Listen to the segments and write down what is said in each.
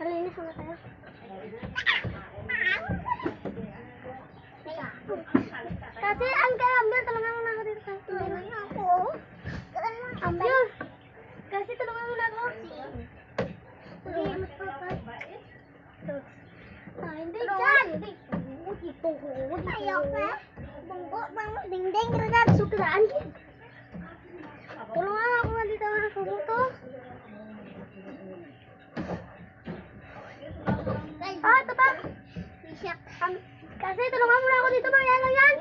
Malinis muna tayo. Kasi ang kalambal, tulungan mo na ako dito. Tulungan mo ako. Ambal. Kasi tulungan mo na ako. Sige, mas papas. Hindi dyan. Dito. Ayaw ka. Bunggo, bang dingding. Ragat, sukraan. Tulungan ako nga dito. Subuto. Ito pa. Kasi tulungan mo na ako dito. Mamaya lang yan.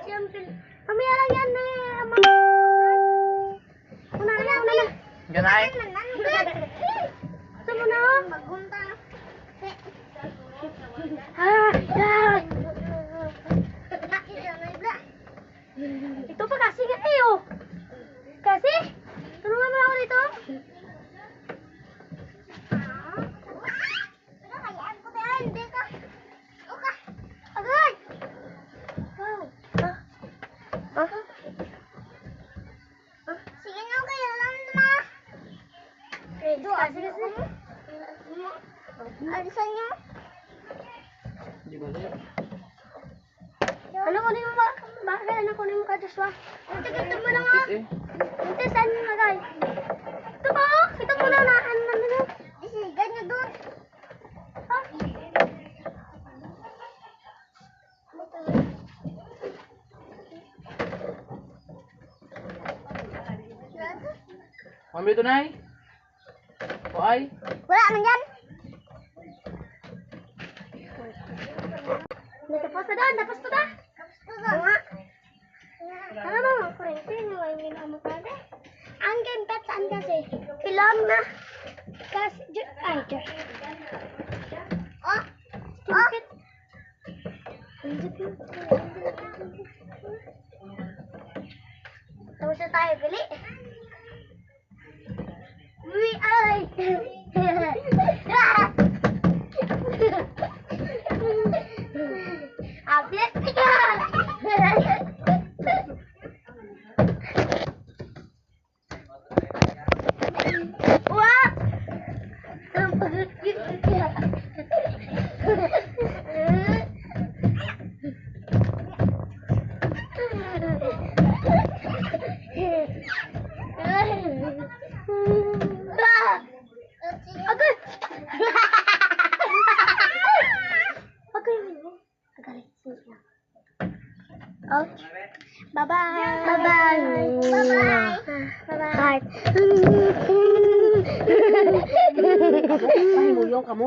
Mamaya lang yan. Una na. Ganay. Ito mo na. Magunta. Ito pa kasi nga eh. Kasi tulungan mo na ako dito. Sige na, kaya lang na. Sige. Alisan niyo. Hindi ba siya? Ano kunin mo ba? Bakit ano kunin mo ka, Joshua? Ito mo na nga. Ito, saan mo lagay? Ito ba? Ito mo na na. Ano na? Isigan niyo doon. Mami ito, Nay? O ay? Wala man yan. Tapos na doon. Tapos pa ba? Nga. Ano mo? Kurente nyo. Ay, may nakamukada. Ang gamepad saan kasi? Pilang na. Kasi, ay, Diyos. Oh. Tapos na tayo, gali. Uy, ay! Abis! Wah! Ang pagkakit niya. Bye-bye. Bye-bye. Bye-bye. Bye-bye. Ay, mo yung kamo.